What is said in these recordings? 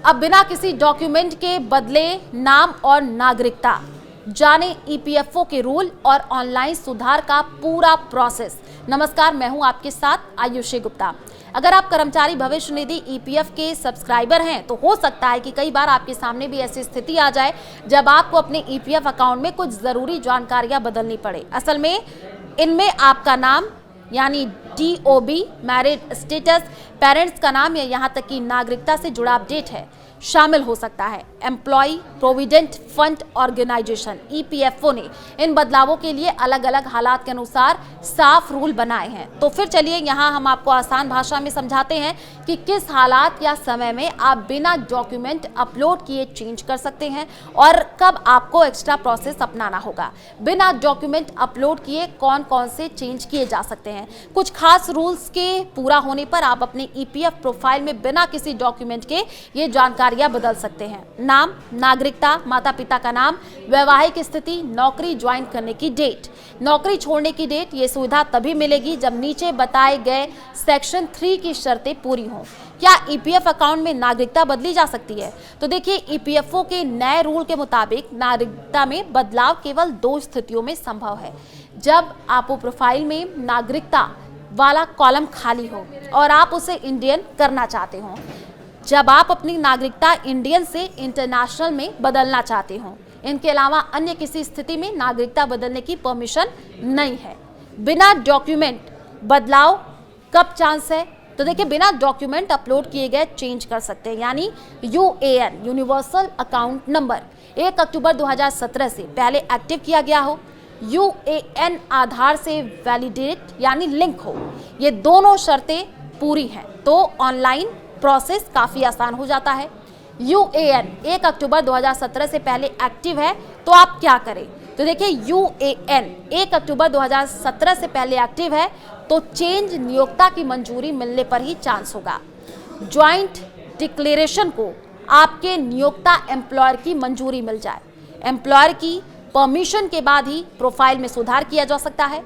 अब बिना किसी डॉक्यूमेंट के बदले नाम और नागरिकता। जाने ईपीएफओ के रूल और ऑनलाइन सुधार का पूरा प्रोसेस। नमस्कार, मैं हूं आपके साथ आयुषी गुप्ता। अगर आप कर्मचारी भविष्य निधि ईपीएफ के सब्सक्राइबर हैं तो हो सकता है कि कई बार आपके सामने भी ऐसी स्थिति आ जाए जब आपको अपने ईपीएफ अकाउंट में कुछ जरूरी जानकारियां बदलनी पड़े। असल में इनमें आपका नाम यानी DOB, मैरिड स्टेटस, पेरेंट्स का नाम या यहाँ तक कि नागरिकता से जुड़ा अपडेट है शामिल हो सकता है। Employ provident fund organisation EPFO ने इन बदलावों के लिए अलग अलग हालात के अनुसार साफ रूल बनाए हैं। तो फिर चलिए यहाँ हम आपको आसान भाषा में समझाते हैं कि किस हालात या समय में आप बिना डॉक्यूमेंट अपलोड किए चेंज कर सकते हैं और कब आपको एक्स्ट्रा प्रोसेस अपनाना होगा। बिना डॉक्यूमेंट अपलोड किए कौन कौन से चेंज किए जा सकते हैं। कुछ खास रूल्स के पूरा होने पर आप अपने ईपीएफ प्रोफाइल में बिना किसी डॉक्यूमेंट के ये जानकारियां बदल सकते हैं। नाम, नागरिकता, माता पिता का नाम, वैवाहिक स्थिति, नौकरी ज्वाइन करने की डेट, नौकरी छोड़ने की डेट। ये सुविधा तभी मिलेगी जब नीचे बताए गए सेक्शन 3 की शर्तें पूरी हों। क्या ईपीएफ अकाउंट में नागरिकता बदली जा सकती है? तो देखिए, ईपीएफओ के नए रूल के मुताबिक नागरिकता में बदलाव केवल 2 स्थितियों में संभव है। जब आपको प्रोफाइल में नागरिकता वाला कॉलम खाली हो और आप उसे इंडियन करना चाहते हो, जब आप अपनी नागरिकता इंडियन से इंटरनेशनल में बदलना चाहते हो। इनके अलावा अन्य किसी स्थिति में नागरिकता बदलने की परमिशन नहीं है। बिना डॉक्यूमेंट बदलाव कब चांस है? तो देखिए, बिना डॉक्यूमेंट अपलोड किए गए चेंज कर सकते हैं, यानी यूएएन यूनिवर्सल अकाउंट नंबर 1 अक्टूबर 2017 से पहले एक्टिव किया गया हो, यूएएन आधार से वैलिडेट यानी लिंक हो। ये दोनों शर्तें पूरी हैं तो ऑनलाइन प्रोसेस काफ़ी आसान हो जाता है। यूएएन 1 अक्टूबर 2017 से पहले एक्टिव है तो आप क्या करें? तो देखिए, यूएएन 1 अक्टूबर 2017 से पहले एक्टिव है तो चेंज नियोक्ता की मंजूरी मिलने पर ही चांस होगा। ज्वाइंट डिक्लेरेशन को आपके नियोक्ता एम्प्लॉयर की मंजूरी मिल जाए। एम्प्लॉयर की परमिशन के बाद ही प्रोफाइल में सुधार किया जा सकता है।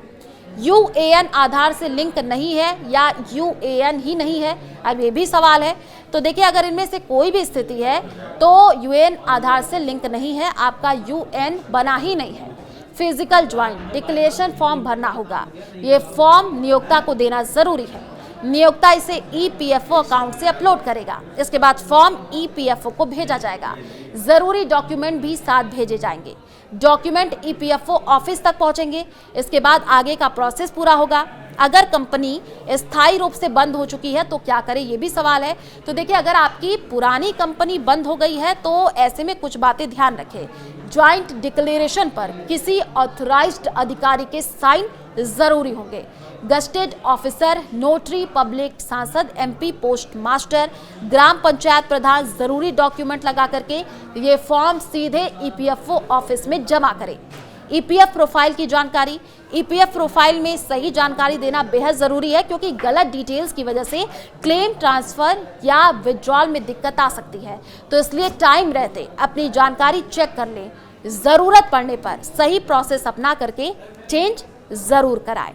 यूएएन आधार से लिंक नहीं है या यूएएन ही नहीं है, अब ये भी सवाल है। तो देखिए, अगर इनमें से कोई भी स्थिति है तो यूएएन आधार से लिंक नहीं है, आपका यूएन बना ही नहीं है। फिजिकल ज्वाइंट डिक्लेरेशन फॉर्म भरना होगा। ये फॉर्म नियोक्ता को देना जरूरी है। नियोक्ता इसे ईपीएफओ अकाउंट से अपलोड करेगा। इसके बाद फॉर्म ईपीएफओ को भेजा जाएगा। जरूरी डॉक्यूमेंट भी साथ भेजे जाएंगे। डॉक्यूमेंट ईपीएफओ ऑफिस तक पहुंचेंगे। इसके बाद आगे का प्रोसेस पूरा होगा। अगर कंपनी स्थायी रूप से बंद हो चुकी है तो क्या करें, ये भी सवाल है। तो देखिए, अगर आपकी पुरानी कंपनी बंद हो गई है तो ऐसे में कुछ बातें ध्यान रखें। ज्वाइंट डिक्लेरेशन पर किसी ऑथराइज्ड अधिकारी के साइन जरूरी होंगे। गस्टेड ऑफिसर, नोटरी पब्लिक, सांसद, एमपी, पोस्ट मास्टर, ग्राम पंचायत प्रधान जरूरी डॉक्यूमेंट लगा करके ये फॉर्म सीधे ईपीएफओ ऑफिस में जमा करें। ईपीएफ प्रोफाइल की जानकारी। ईपीएफ प्रोफाइल में सही जानकारी देना बेहद जरूरी है क्योंकि गलत डिटेल्स की वजह से क्लेम ट्रांसफर या विड्रॉल में दिक्कत आ सकती है। तो इसलिए टाइम रहते अपनी जानकारी चेक कर लें। जरूरत पड़ने पर सही प्रोसेस अपना करके चेंज जरूर कराएं।